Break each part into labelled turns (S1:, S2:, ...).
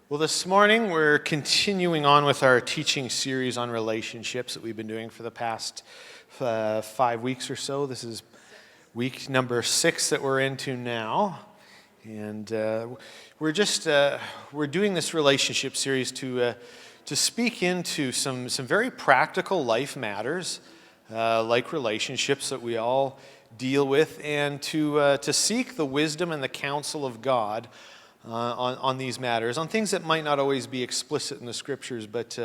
S1: Well, this morning we're continuing on with our teaching series on relationships that we've been doing for the past 5 weeks or so. This is week number 6 that we're into now. And we're doing this relationship series to speak into some very practical life matters, like relationships that we all deal with, and to seek the wisdom and the counsel of God on these matters, on things that might not always be explicit in the Scriptures, but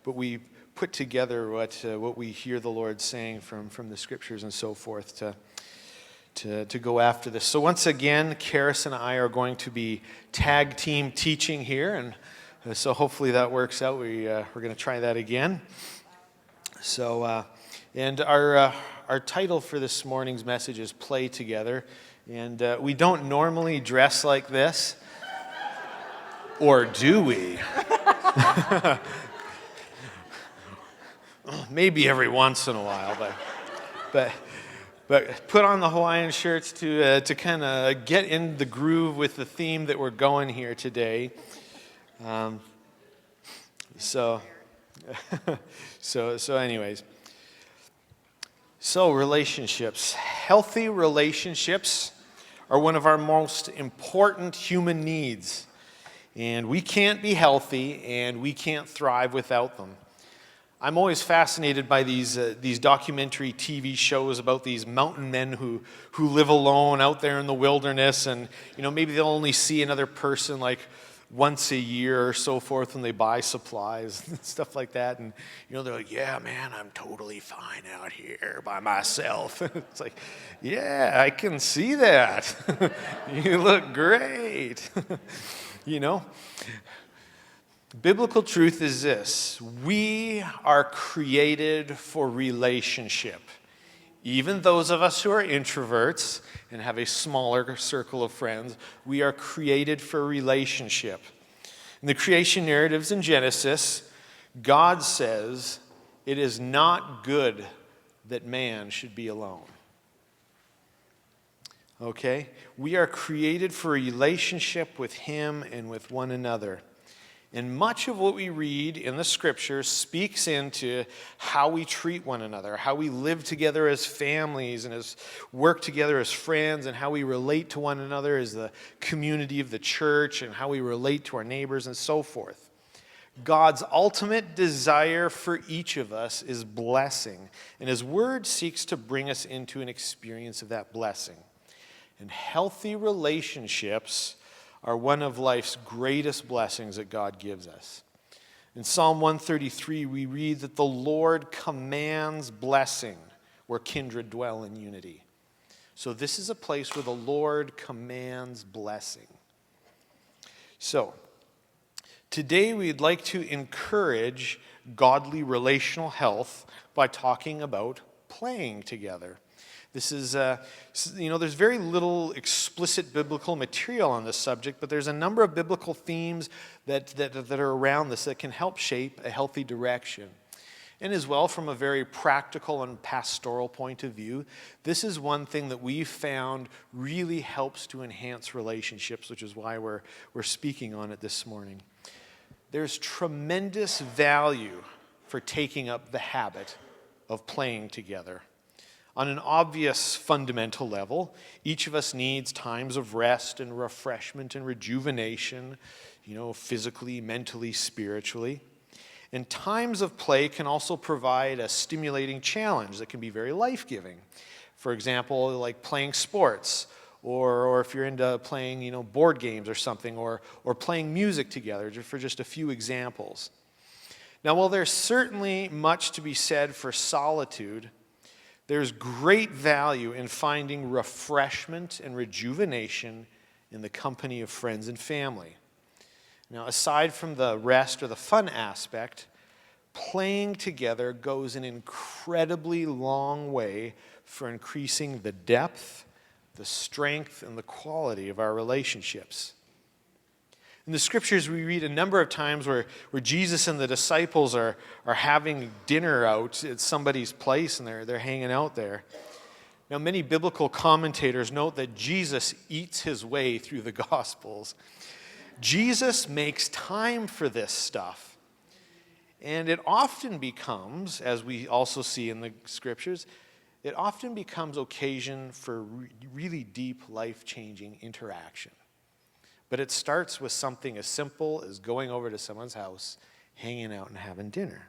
S1: we put together what we hear the Lord saying from the Scriptures and so forth to go after this. So once again, Karis and I are going to be tag team teaching here, and so hopefully that works out. We're going to try that again. So and our title for this morning's message is Play Together, and we don't normally dress like this. Or do we? Maybe every once in a while, but put on the Hawaiian shirts to kind of get in the groove with the theme that we're going here today. So anyways. So relationships. Healthy relationships are one of our most important human needs. And we can't be healthy, and we can't thrive without them. I'm always fascinated by these documentary TV shows about these mountain men who live alone out there in the wilderness, and maybe they'll only see another person like once a year or so forth when they buy supplies and stuff like that. And they're like, "Yeah, man, I'm totally fine out here by myself." It's like, "Yeah, I can see that. You look great." Biblical truth is this: we are created for relationship. Even those of us who are introverts and have a smaller circle of friends, we are created for relationship. In the creation narratives in Genesis, God says it is not good that man should be alone. Okay? We are created for a relationship with Him and with one another. And much of what we read in the Scriptures speaks into how we treat one another, how we live together as families and as work together as friends, and how we relate to one another as the community of the church, and how we relate to our neighbors and so forth. God's ultimate desire for each of us is blessing, and His Word seeks to bring us into an experience of that blessing. And healthy relationships are one of life's greatest blessings that God gives us. In Psalm 133, we read that the Lord commands blessing where kindred dwell in unity. So this is a place where the Lord commands blessing. So today we'd like to encourage godly relational health by talking about playing together. This is, there's very little explicit biblical material on this subject, but there's a number of biblical themes that are around this that can help shape a healthy direction. And as well, from a very practical and pastoral point of view, this is one thing that we've found really helps to enhance relationships, which is why we're speaking on it this morning. There's tremendous value for taking up the habit of playing together. On an obvious fundamental level, each of us needs times of rest and refreshment and rejuvenation, physically, mentally, spiritually. And times of play can also provide a stimulating challenge that can be very life-giving. For example, like playing sports, or if you're into playing, board games or something, or playing music together, for just a few examples. Now, while there's certainly much to be said for solitude, there's great value in finding refreshment and rejuvenation in the company of friends and family. Now, aside from the rest or the fun aspect, playing together goes an incredibly long way for increasing the depth, the strength, and the quality of our relationships. In the Scriptures, we read a number of times where Jesus and the disciples are having dinner out at somebody's place, and they're hanging out there. Now, many biblical commentators note that Jesus eats his way through the Gospels. Jesus makes time for this stuff. And it often becomes, as we also see in the scriptures, it often becomes occasion for really deep, life-changing interaction. But it starts with something as simple as going over to someone's house, hanging out, and having dinner.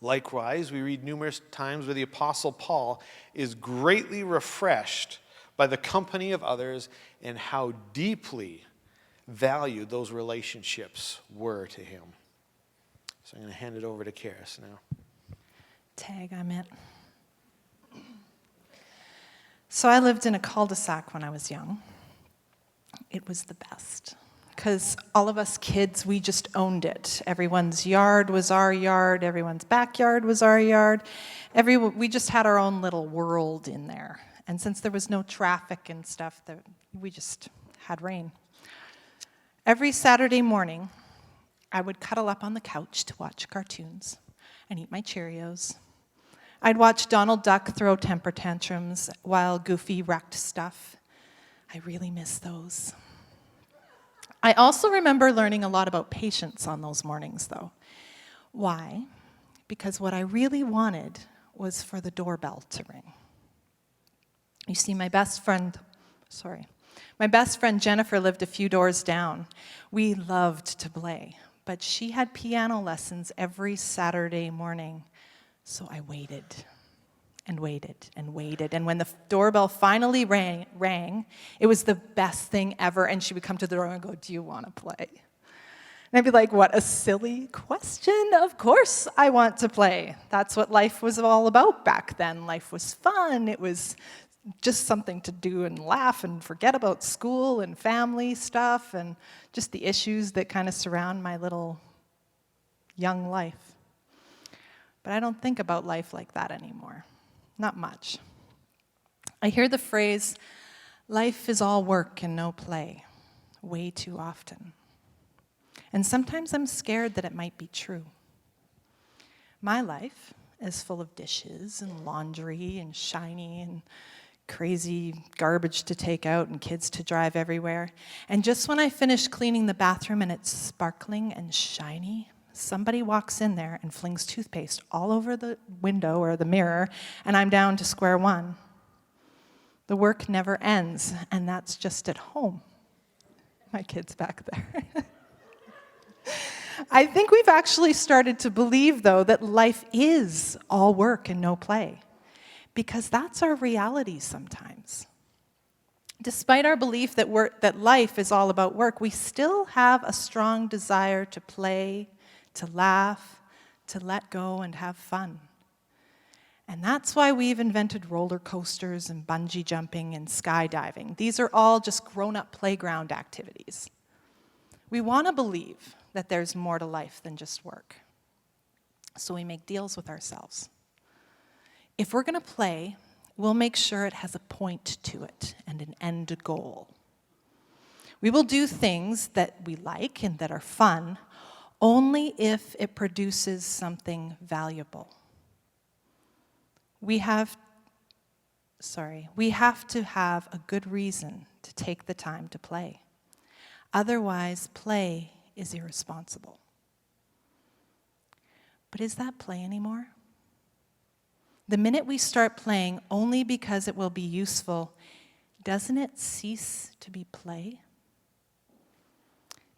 S1: Likewise, we read numerous times where the Apostle Paul is greatly refreshed by the company of others and how deeply valued those relationships were to him. So I'm going to hand it over to Karis now.
S2: Tag, I'm it. So I lived in a cul-de-sac when I was young. It was the best, because all of us kids, we just owned it. Everyone's yard was our yard. Everyone's backyard was our yard. We just had our own little world in there. And since there was no traffic and stuff, we just had rain. Every Saturday morning, I would cuddle up on the couch to watch cartoons and eat my Cheerios. I'd watch Donald Duck throw temper tantrums while Goofy wrecked stuff. I really miss those. I also remember learning a lot about patience on those mornings, though. Why? Because what I really wanted was for the doorbell to ring. You see, my best friend Jennifer lived a few doors down. We loved to play, but she had piano lessons every Saturday morning. So I waited and waited and waited. And when the doorbell finally rang, it was the best thing ever. And she would come to the door and go, "Do you want to play?" And I'd be like, "What a silly question. Of course I want to play." That's what life was all about back then. Life was fun. It was just something to do and laugh and forget about school and family stuff and just the issues that kind of surround my little young life. But I don't think about life like that anymore. Not much. I hear the phrase, "Life is all work and no play," way too often. And sometimes I'm scared that it might be true. My life is full of dishes and laundry and shiny and crazy garbage to take out and kids to drive everywhere. And just when I finish cleaning the bathroom and it's sparkling and shiny, somebody walks in there and flings toothpaste all over the window or the mirror, and I'm down to square one. The work never ends, and that's just at home. My kid's back there. I think we've actually started to believe, though, that life is all work and no play, because that's our reality sometimes. Despite our belief that life is all about work, we still have a strong desire to play, to laugh, to let go and have fun. And that's why we've invented roller coasters and bungee jumping and skydiving. These are all just grown-up playground activities. We want to believe that there's more to life than just work. So we make deals with ourselves. If we're going to play, we'll make sure it has a point to it and an end goal. We will do things that we like and that are fun only if it produces something valuable. We have to have a good reason to take the time to play. Otherwise, play is irresponsible. But is that play anymore? The minute we start playing only because it will be useful, doesn't it cease to be play?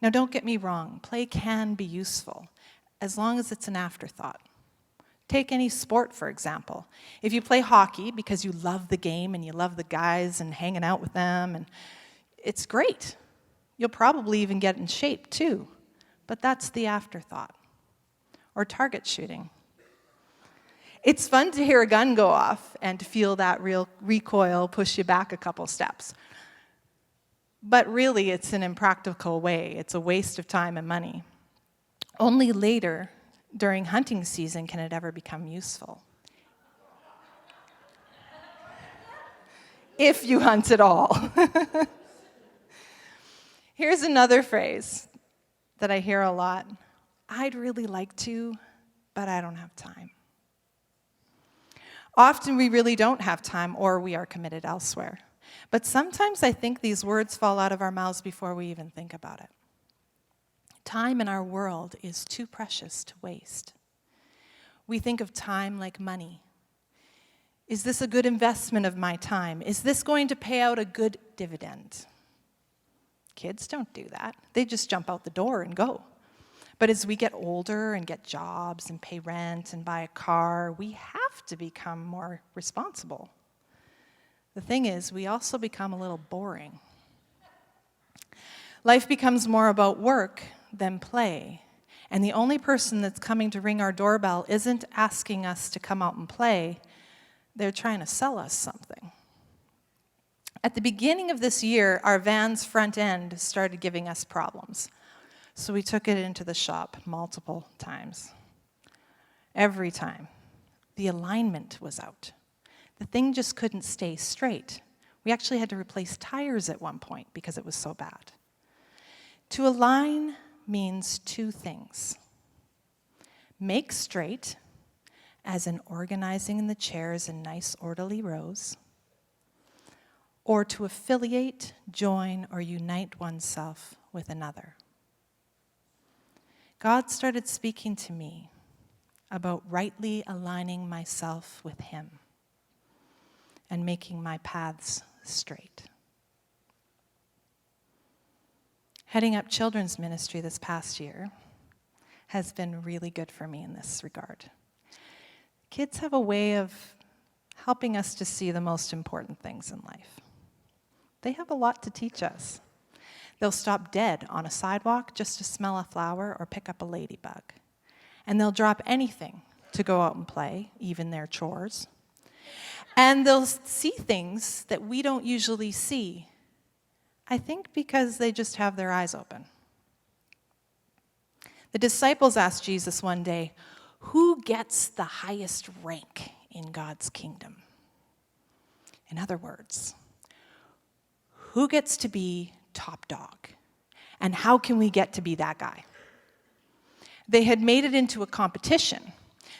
S2: Now, don't get me wrong, play can be useful, as long as it's an afterthought. Take any sport, for example. If you play hockey because you love the game and you love the guys and hanging out with them, and it's great. You'll probably even get in shape, too. But that's the afterthought. Or target shooting. It's fun to hear a gun go off and to feel that real recoil push you back a couple steps. But really, it's an impractical way. It's a waste of time and money. Only later, during hunting season, can it ever become useful. If you hunt at all. Here's another phrase that I hear a lot. I'd really like to, but I don't have time. Often we really don't have time, or we are committed elsewhere. But sometimes I think these words fall out of our mouths before we even think about it. Time in our world is too precious to waste. We think of time like money. Is this a good investment of my time? Is this going to pay out a good dividend? Kids don't do that. They just jump out the door and go. But as we get older and get jobs and pay rent and buy a car, we have to become more responsible. The thing is, we also become a little boring. Life becomes more about work than play. And the only person that's coming to ring our doorbell isn't asking us to come out and play. They're trying to sell us something. At the beginning of this year, our van's front end started giving us problems. So we took it into the shop multiple times. Every time, the alignment was out. The thing just couldn't stay straight. We actually had to replace tires at one point because it was so bad. To align means two things. Make straight, as in organizing the chairs in nice orderly rows, or to affiliate, join, or unite oneself with another. God started speaking to me about rightly aligning myself with Him and making my paths straight. Heading up children's ministry this past year has been really good for me in this regard. Kids have a way of helping us to see the most important things in life. They have a lot to teach us. They'll stop dead on a sidewalk just to smell a flower or pick up a ladybug. And they'll drop anything to go out and play, even their chores. And they'll see things that we don't usually see, I think because they just have their eyes open. The disciples asked Jesus one day, "Who gets the highest rank in God's kingdom?" In other words, who gets to be top dog? And how can we get to be that guy? They had made it into a competition.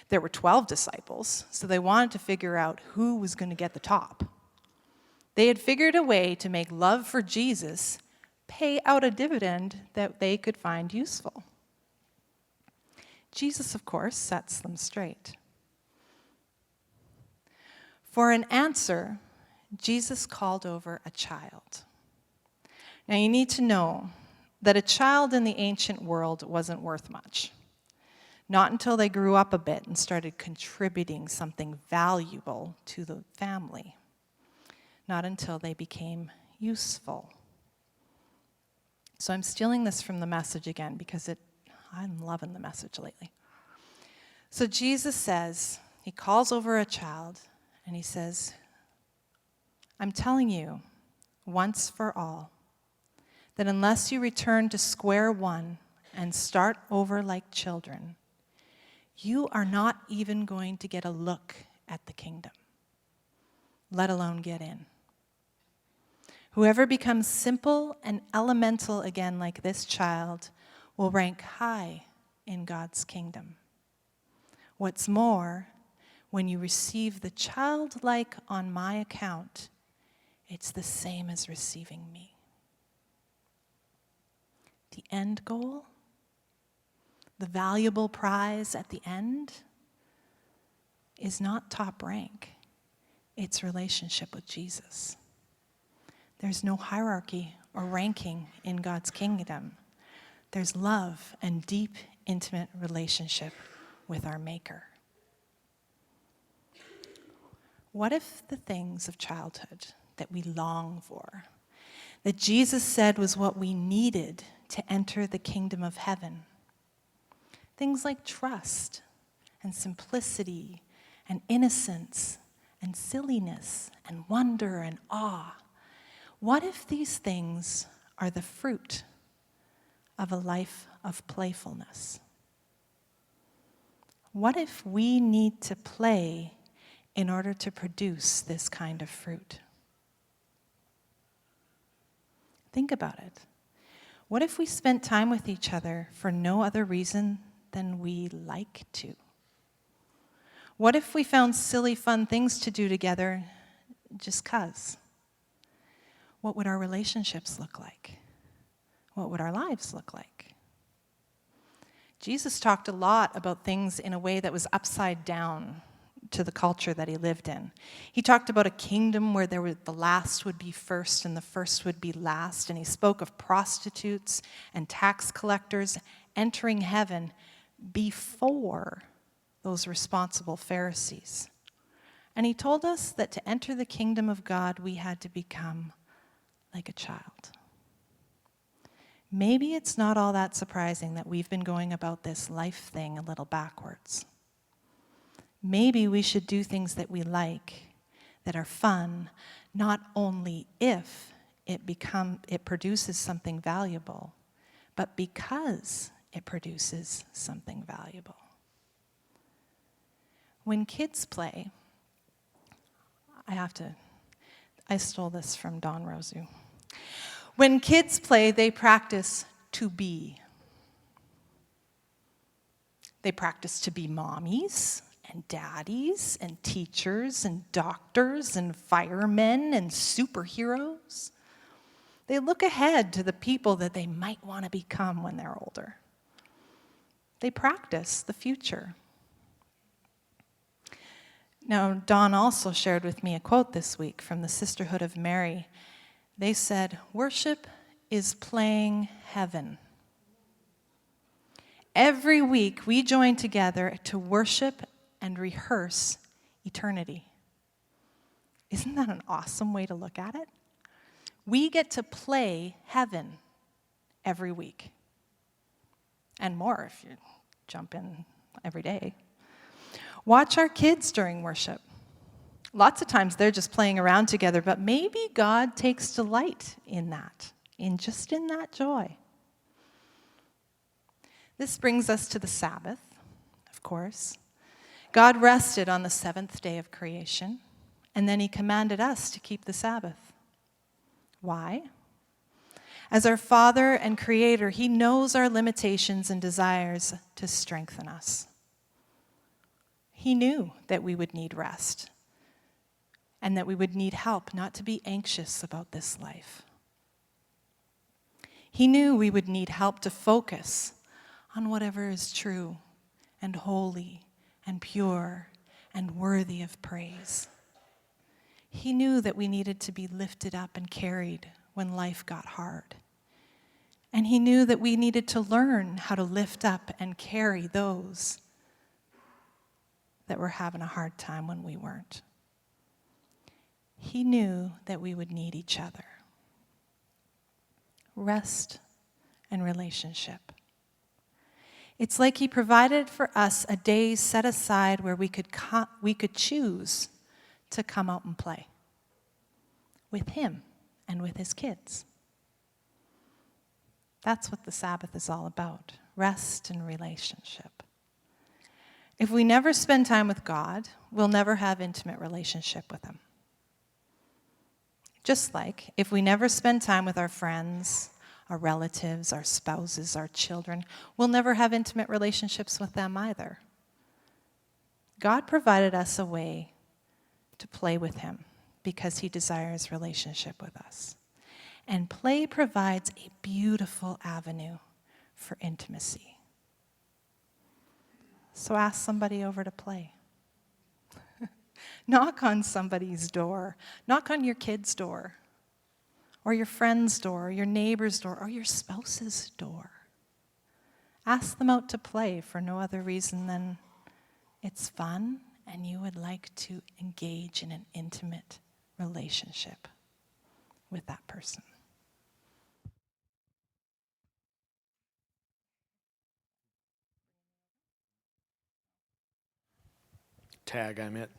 S2: There were 12 disciples, so they wanted to figure out who was going to get the top. They had figured a way to make love for Jesus pay out a dividend that they could find useful. Jesus, of course, sets them straight. For an answer, Jesus called over a child. Now, you need to know that a child in the ancient world wasn't worth much. Not until they grew up a bit and started contributing something valuable to the family. Not until they became useful. So I'm stealing this from the Message again because I'm loving the Message lately. So Jesus says, he calls over a child and he says, "I'm telling you, once for all, that unless you return to square one and start over like children, you are not even going to get a look at the kingdom, let alone get in. Whoever becomes simple and elemental again like this child will rank high in God's kingdom. What's more, when you receive the childlike on my account, it's the same as receiving me." The end goal, the valuable prize at the end, is not top rank. It's relationship with Jesus. There's no hierarchy or ranking in God's kingdom. There's love and deep, intimate relationship with our Maker. What if the things of childhood that we long for, that Jesus said was what we needed to enter the kingdom of heaven, things like trust and simplicity and innocence and silliness and wonder and awe, what if these things are the fruit of a life of playfulness? What if we need to play in order to produce this kind of fruit? Think about it. What if we spent time with each other for no other reason than we like to? What if we found silly, fun things to do together just 'cause? what would our relationships look like? What would our lives look like? Jesus talked a lot about things in a way that was upside down to the culture that he lived in. He talked about a kingdom where the last would be first and the first would be last, and he spoke of prostitutes and tax collectors entering heaven before those responsible Pharisees. And he told us that to enter the kingdom of God, we had to become like a child. Maybe it's not all that surprising that we've been going about this life thing a little backwards. Maybe we should do things that we like, that are fun, not only if it produces something valuable, but because it produces something valuable. When kids play, I stole this from Don Rosu. When kids play, they practice to be. They practice to be mommies and daddies and teachers and doctors and firemen and superheroes. They look ahead to the people that they might want to become when they're older. They practice the future. Now, Don also shared with me a quote this week from the Sisterhood of Mary. They said, "Worship is playing heaven." Every week we join together to worship and rehearse eternity. Isn't that an awesome way to look at it? We get to play heaven every week. And more if you jump in every day. Watch our kids during worship. Lots of times they're just playing around together, but maybe God takes delight in that, in that joy. This brings us to the Sabbath, of course. God rested on the seventh day of creation, and then he commanded us to keep the Sabbath. Why? As our Father and Creator, he knows our limitations and desires to strengthen us. He knew that we would need rest and that we would need help not to be anxious about this life. He knew we would need help to focus on whatever is true and holy and pure and worthy of praise. He knew that we needed to be lifted up and carried when life got hard. And he knew that we needed to learn how to lift up and carry those that were having a hard time when we weren't. He knew that we would need each other. Rest and relationship. It's like he provided for us a day set aside where we could choose to come out and play with him and with his kids. That's what the Sabbath is all about, rest and relationship. If we never spend time with God, we'll never have intimate relationship with him. Just like if we never spend time with our friends, our relatives, our spouses, our children, we'll never have intimate relationships with them either. God provided us a way to play with him because he desires relationship with us. And play provides a beautiful avenue for intimacy. So ask somebody over to play. Knock on somebody's door. Knock on your kid's door, or your friend's door, or your neighbor's door, or your spouse's door. Ask them out to play for no other reason than it's fun and you would like to engage in an intimate relationship with that person.
S1: Tag, I'm it.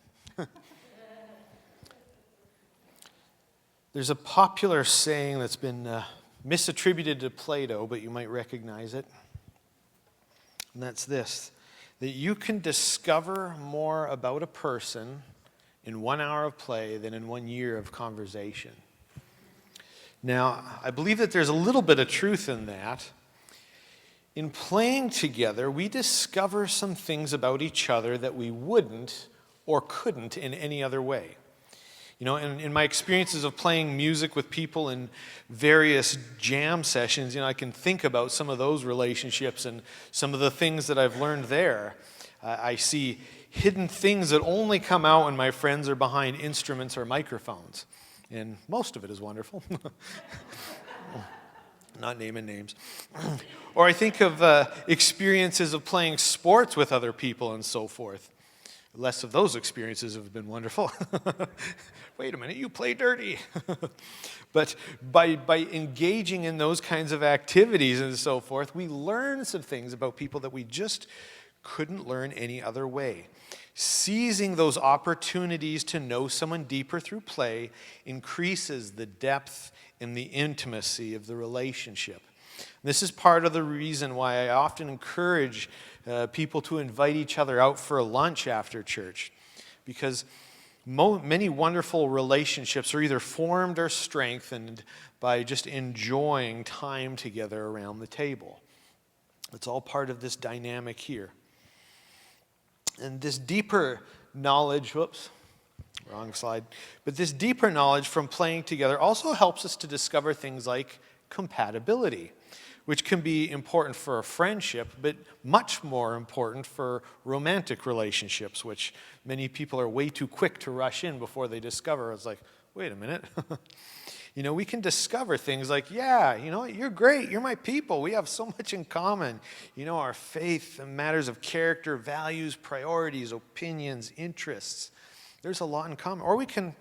S1: There's a popular saying that's been misattributed to Plato, but you might recognize it. And that's this, that you can discover more about a person in 1 hour of play than in 1 year of conversation. Now, I believe that there's a little bit of truth in that. In playing together, we discover some things about each other that we wouldn't or couldn't in any other way. You know, and in my experiences of playing music with people in various jam sessions, you know, I can think about some of those relationships and some of the things that I've learned there. I see hidden things that only come out when my friends are behind instruments or microphones. And most of it is wonderful. Not naming names. Or I think of experiences of playing sports with other people and so forth. Less of those experiences have been wonderful. Wait a minute, you play dirty. But by engaging in those kinds of activities and so forth, we learn some things about people that we just couldn't learn any other way. Seizing those opportunities to know someone deeper through play increases the depth and the intimacy of the relationship. This is part of the reason why I often encourage people to invite each other out for a lunch after church, because many wonderful relationships are either formed or strengthened by just enjoying time together around the table. It's all part of this dynamic here. And this deeper knowledge, wrong slide, but this deeper knowledge from playing together also helps us to discover things like compatibility, which can be important for a friendship, but much more important for romantic relationships, which many people are way too quick to rush in before they discover. It's like, wait a minute. You know, we can discover things like, yeah, you know, you're great, you're my people, we have so much in common. You know, our faith and matters of character, values, priorities, opinions, interests. There's a lot in common. Or we can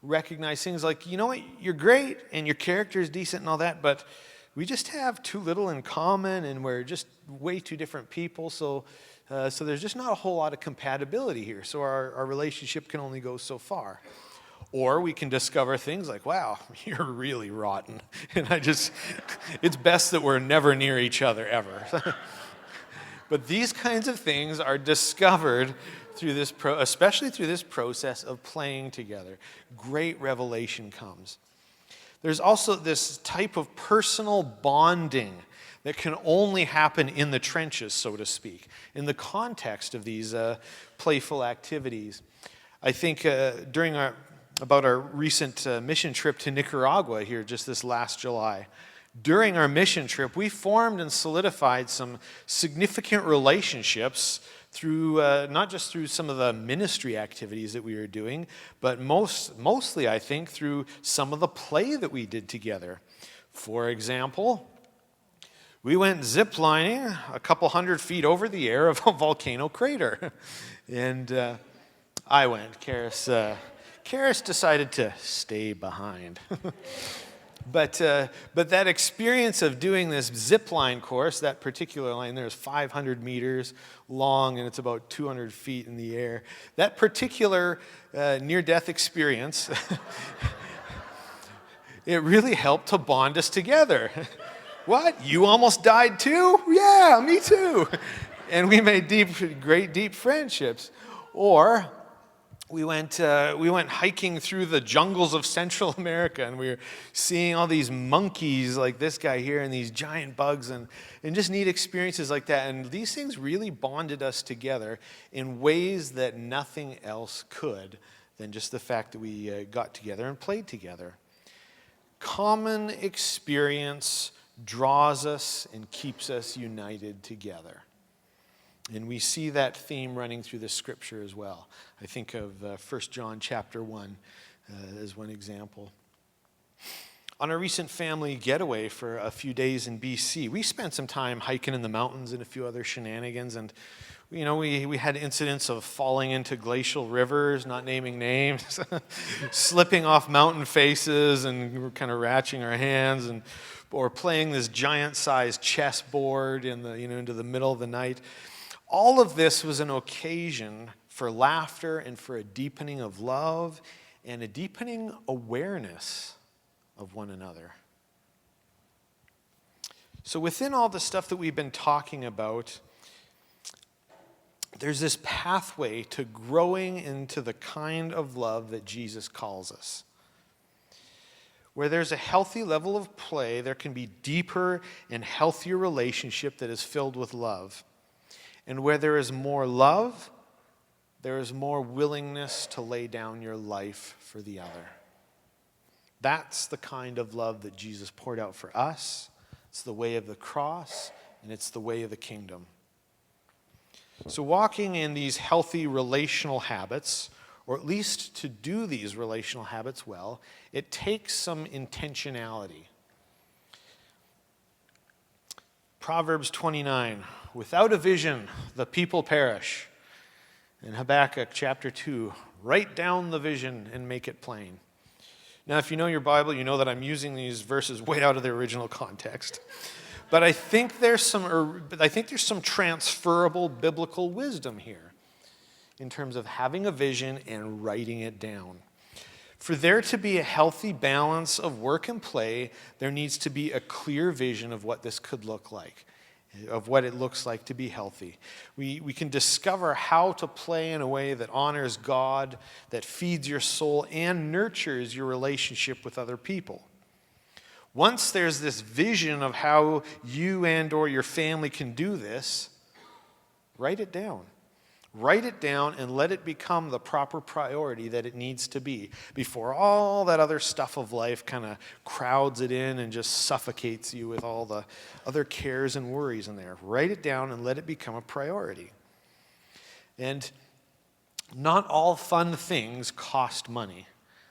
S1: recognize things like, you know what, you're great and your character is decent and all that, but we just have too little in common and we're just way too different people. So there's just not a whole lot of compatibility here. So our relationship can only go so far. Or we can discover things like, wow, you're really rotten. And it's best that we're never near each other ever. But these kinds of things are discovered through this, especially through this process of playing together. Great revelation comes. There's also this type of personal bonding that can only happen in the trenches, so to speak, in the context of these playful activities. I think about our recent mission trip to Nicaragua here just this last July. During our mission trip, we formed and solidified some significant relationships through not just through some of the ministry activities that we were doing, but mostly, I think, through some of the play that we did together. For example, we went zip-lining a couple 100 feet over the air of a volcano crater. And I went. Karis decided to stay behind. But that experience of doing this zip line course, that particular line there is 500 meters long and it's about 200 feet in the air. That particular near-death experience, it really helped to bond us together. What? You almost died too? Yeah, me too. And we made great deep friendships. Or we went hiking through the jungles of Central America, and we were seeing all these monkeys like this guy here and these giant bugs and just neat experiences like that. And these things really bonded us together in ways that nothing else could than just the fact that we got together and played together. Common experience draws us and keeps us united together. And we see that theme running through the scripture as well. I think of 1 John chapter 1 as one example. On a recent family getaway for a few days in BC, we spent some time hiking in the mountains and a few other shenanigans. And, you know, we had incidents of falling into glacial rivers, not naming names, slipping off mountain faces and we were kind of ratcheting our hands, or playing this giant-sized chessboard into the middle of the night. All of this was an occasion for laughter and for a deepening of love and a deepening awareness of one another. So within all the stuff that we've been talking about, there's this pathway to growing into the kind of love that Jesus calls us. Where there's a healthy level of play, there can be deeper and healthier relationship that is filled with love. And where there is more love, there is more willingness to lay down your life for the other. That's the kind of love that Jesus poured out for us. It's the way of the cross, and it's the way of the kingdom. So walking in these healthy relational habits, or at least to do these relational habits well, it takes some intentionality. Proverbs 29, without a vision, the people perish. In Habakkuk chapter 2, write down the vision and make it plain. Now, if you know your Bible, you know that I'm using these verses way out of their original context. But I think there's some transferable biblical wisdom here in terms of having a vision and writing it down. For there to be a healthy balance of work and play, there needs to be a clear vision of what this could look like, of what it looks like to be healthy. We can discover how to play in a way that honors God, that feeds your soul, and nurtures your relationship with other people. Once there's this vision of how you and or your family can do this, write it down. Write it down and let it become the proper priority that it needs to be before all that other stuff of life kind of crowds it in and just suffocates you with all the other cares and worries in there. Write it down and let it become a priority. And not all fun things cost money.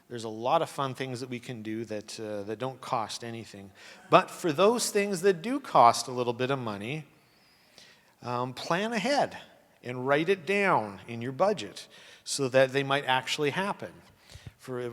S1: There's a lot of fun things that we can do that don't cost anything. But for those things that do cost a little bit of money, plan ahead and write it down in your budget so that they might actually happen.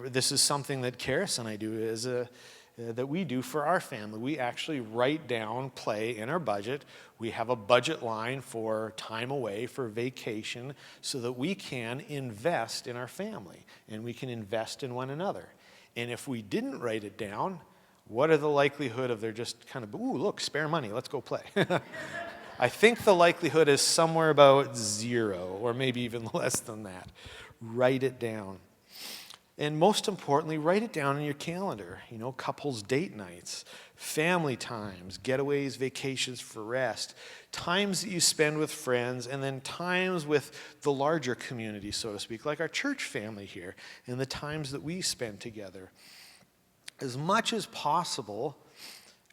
S1: This is something that Karis and I do that we do for our family. We actually write down play in our budget. We have a budget line for time away, for vacation, so that we can invest in our family and we can invest in one another. And if we didn't write it down, what are the likelihood of there just kind of, ooh, look, spare money, let's go play. I think the likelihood is somewhere about 0, or maybe even less than that. Write it down. And most importantly, write it down in your calendar. You know, couples date nights, family times, getaways, vacations for rest, times that you spend with friends, and then times with the larger community, so to speak, like our church family here, and the times that we spend together. As much as possible,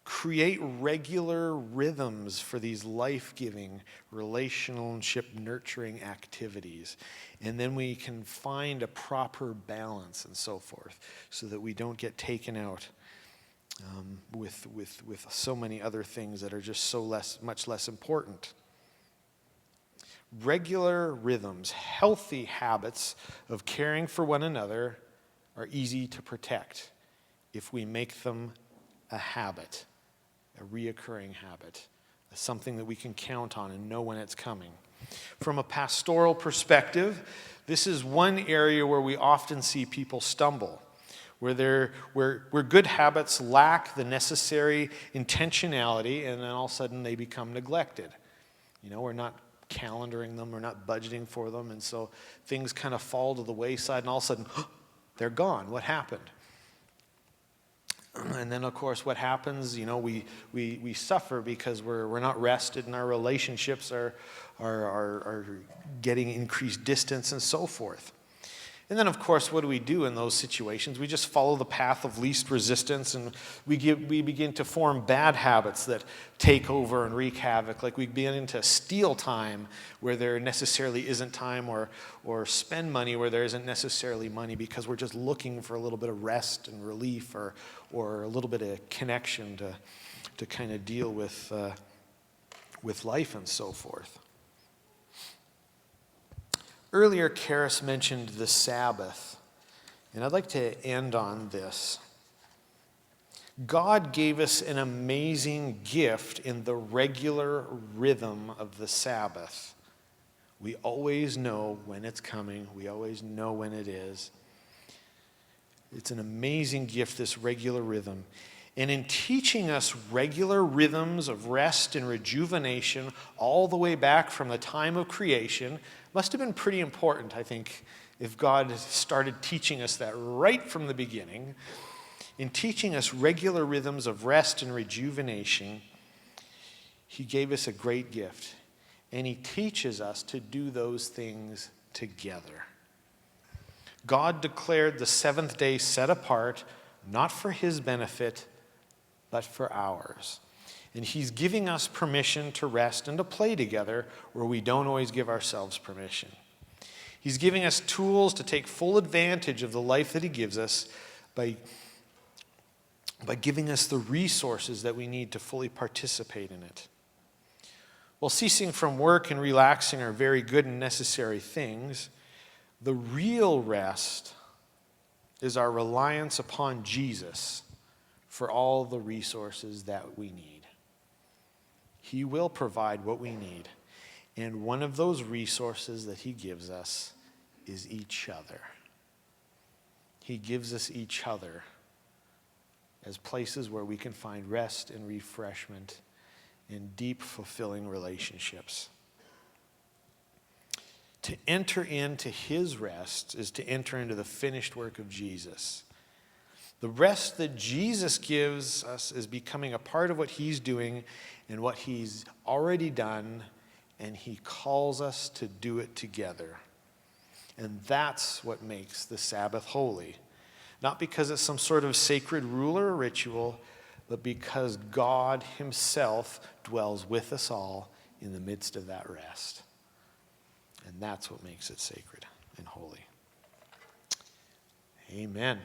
S1: create regular rhythms for these life-giving, relationship nurturing activities. And then we can find a proper balance and so forth so that we don't get taken out with so many other things that are just much less important. Regular rhythms, healthy habits of caring for one another are easy to protect if we make them a habit. A reoccurring habit, something that we can count on and know when it's coming. From a pastoral perspective, this is one area where we often see people stumble, where good habits lack the necessary intentionality, and then all of a sudden they become neglected. You know, we're not calendaring them, we're not budgeting for them, and so things kind of fall to the wayside, and all of a sudden, they're gone. What happened? And then, of course, what happens, you know, we suffer because we're not rested and our relationships are getting increased distance and so forth. And then, of course, what do we do in those situations? We just follow the path of least resistance, and we begin to form bad habits that take over and wreak havoc. Like we begin to steal time where there necessarily isn't time, or spend money where there isn't necessarily money because we're just looking for a little bit of rest and relief or a little bit of connection to kind of deal with life and so forth. Earlier, Karis mentioned the Sabbath, and I'd like to end on this. God gave us an amazing gift in the regular rhythm of the Sabbath. We always know when it's coming. We always know when it is. It's an amazing gift, this regular rhythm. And in teaching us regular rhythms of rest and rejuvenation all the way back from the time of creation, must have been pretty important, I think, if God started teaching us that right from the beginning. In teaching us regular rhythms of rest and rejuvenation, He gave us a great gift. And He teaches us to do those things together. God declared the seventh day set apart, not for his benefit, but for ours. And he's giving us permission to rest and to play together where we don't always give ourselves permission. He's giving us tools to take full advantage of the life that he gives us by giving us the resources that we need to fully participate in it. While ceasing from work and relaxing are very good and necessary things, the real rest is our reliance upon Jesus for all the resources that we need. He will provide what we need. And one of those resources that he gives us is each other. He gives us each other as places where we can find rest and refreshment in deep, fulfilling relationships. To enter into his rest is to enter into the finished work of Jesus. The rest that Jesus gives us is becoming a part of what he's doing and what he's already done, and he calls us to do it together. And that's what makes the Sabbath holy. Not because it's some sort of sacred rule or ritual, but because God himself dwells with us all in the midst of that rest. And that's what makes it sacred and holy. Amen.